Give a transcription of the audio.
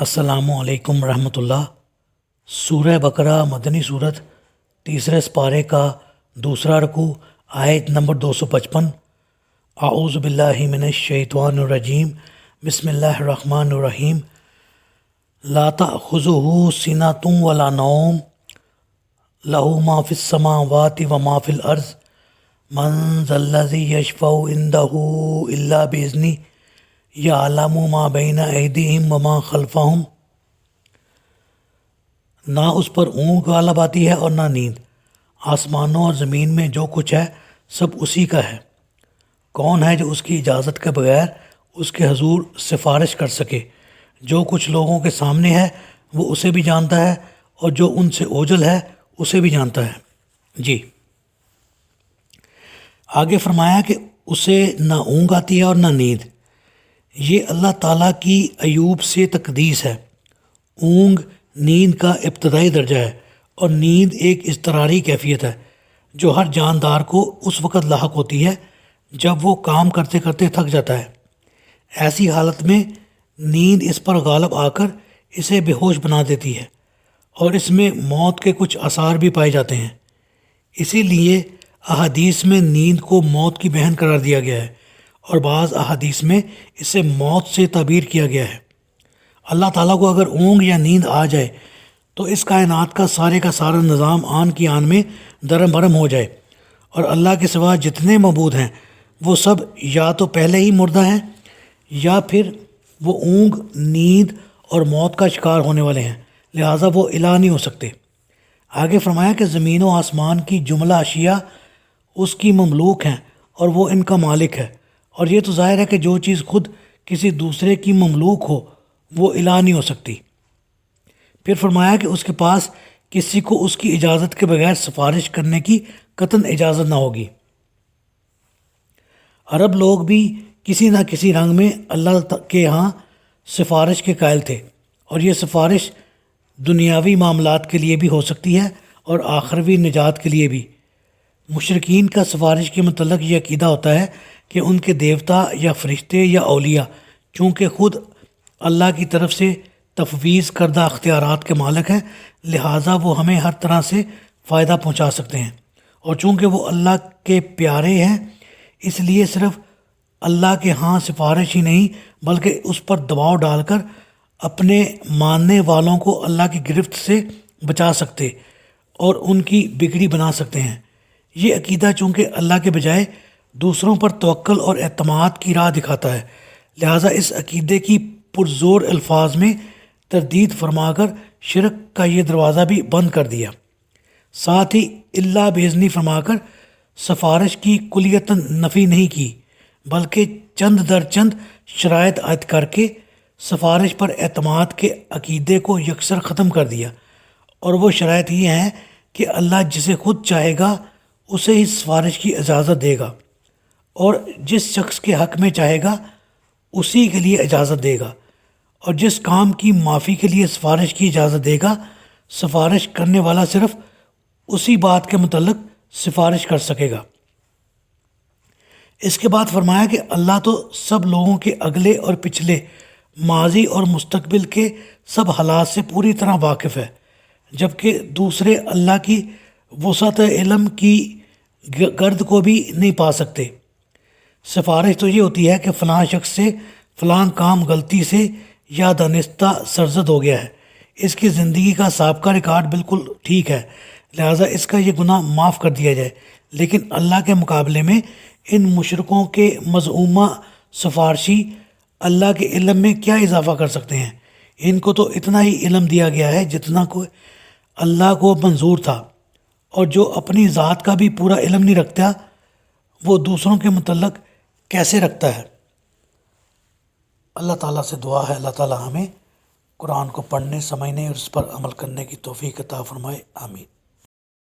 السلام علیکم ورحمۃ اللہ۔ سورہ بقرہ مدنی صورت، تیسرے سپارے کا دوسرا رکوع، آیت نمبر 255۔ اعوذ باللہ من الشیطان الرجیم، بسم اللہ الرحمن الرحیم۔ لا تأخذہ سنۃ ولا نوم، لہ ما فی السماوات وما فی الارض، من ذا الذی یشفع عندہ الا بإذنہ، یعلم ما بین ایدیہم وما خلفہم۔ نہ اس پر اونگ غالب آتی ہے اور نہ نیند۔ آسمانوں اور زمین میں جو کچھ ہے سب اسی کا ہے۔ کون ہے جو اس کی اجازت کے بغیر اس کے حضور سفارش کر سکے؟ جو کچھ لوگوں کے سامنے ہے وہ اسے بھی جانتا ہے، اور جو ان سے اوجھل ہے اسے بھی جانتا ہے۔ جی، آگے فرمایا کہ اسے نہ اونگ آتی ہے اور نہ نیند۔ یہ اللہ تعالیٰ کی ایوب سے تقدیس ہے۔ اونگ نیند کا ابتدائی درجہ ہے، اور نیند ایک اضطراری کیفیت ہے جو ہر جاندار کو اس وقت لاحق ہوتی ہے جب وہ کام کرتے کرتے تھک جاتا ہے۔ ایسی حالت میں نیند اس پر غالب آ کر اسے بے ہوش بنا دیتی ہے، اور اس میں موت کے کچھ آثار بھی پائے جاتے ہیں۔ اسی لیے احادیث میں نیند کو موت کی بہن قرار دیا گیا ہے، اور بعض احادیث میں اسے موت سے تعبیر کیا گیا ہے۔ اللہ تعالیٰ کو اگر اونگ یا نیند آ جائے تو اس کائنات کا سارا نظام آن کی آن میں درم برم ہو جائے، اور اللہ کے سوا جتنے معبود ہیں وہ سب یا تو پہلے ہی مردہ ہیں، یا پھر وہ اونگ، نیند اور موت کا شکار ہونے والے ہیں، لہٰذا وہ الہ نہیں ہو سکتے۔ آگے فرمایا کہ زمین و آسمان کی جملہ اشیاء اس کی مملوک ہیں اور وہ ان کا مالک ہے، اور یہ تو ظاہر ہے کہ جو چیز خود کسی دوسرے کی مملوک ہو وہ الہ نہیں ہو سکتی۔ پھر فرمایا کہ اس کے پاس کسی کو اس کی اجازت کے بغیر سفارش کرنے کی قطعاً اجازت نہ ہوگی۔ عرب لوگ بھی کسی نہ کسی رنگ میں اللہ کے ہاں سفارش کے قائل تھے، اور یہ سفارش دنیاوی معاملات کے لیے بھی ہو سکتی ہے اور آخروی نجات کے لیے بھی۔ مشرکین کا سفارش کے متعلق یہ عقیدہ ہوتا ہے کہ ان کے دیوتا یا فرشتے یا اولیاء چونکہ خود اللہ کی طرف سے تفویض کردہ اختیارات کے مالک ہیں، لہٰذا وہ ہمیں ہر طرح سے فائدہ پہنچا سکتے ہیں، اور چونکہ وہ اللہ کے پیارے ہیں اس لیے صرف اللہ کے ہاں سفارش ہی نہیں بلکہ اس پر دباؤ ڈال کر اپنے ماننے والوں کو اللہ کی گرفت سے بچا سکتے اور ان کی بگڑی بنا سکتے ہیں۔ یہ عقیدہ چونکہ اللہ کے بجائے دوسروں پر توکل اور اعتماد کی راہ دکھاتا ہے، لہٰذا اس عقیدے کی پرزور الفاظ میں تردید فرما کر شرک کا یہ دروازہ بھی بند کر دیا۔ ساتھ ہی اللہ بإذنہ فرما کر سفارش کی کلیتاً نفی نہیں کی، بلکہ چند در چند شرائط عائد کر کے سفارش پر اعتماد کے عقیدے کو یکسر ختم کر دیا، اور وہ شرائط یہ ہیں کہ اللہ جسے خود چاہے گا اسے ہی سفارش کی اجازت دے گا، اور جس شخص کے حق میں چاہے گا اسی کے لیے اجازت دے گا، اور جس کام کی معافی کے لیے سفارش کی اجازت دے گا سفارش کرنے والا صرف اسی بات کے متعلق سفارش کر سکے گا۔ اس کے بعد فرمایا کہ اللہ تو سب لوگوں کے اگلے اور پچھلے، ماضی اور مستقبل کے سب حالات سے پوری طرح واقف ہے، جبکہ دوسرے اللہ کی وسعت علم کی گرد کو بھی نہیں پا سکتے۔ سفارش تو یہ ہوتی ہے کہ فلاں شخص سے فلاں کام غلطی سے یا دانستہ سرزد ہو گیا ہے، اس کی زندگی کا سابقہ ریکارڈ بالکل ٹھیک ہے، لہٰذا اس کا یہ گناہ معاف کر دیا جائے۔ لیکن اللہ کے مقابلے میں ان مشرکوں کے مزعومہ سفارشی اللہ کے علم میں کیا اضافہ کر سکتے ہیں؟ ان کو تو اتنا ہی علم دیا گیا ہے جتنا کو اللہ کو منظور تھا، اور جو اپنی ذات کا بھی پورا علم نہیں رکھتا وہ دوسروں کے متعلق کیسے رکھتا ہے؟ اللہ تعالیٰ سے دعا ہے اللہ تعالیٰ ہمیں قرآن کو پڑھنے، سمجھنے اور اس پر عمل کرنے کی توفیق عطا فرمائے، آمین۔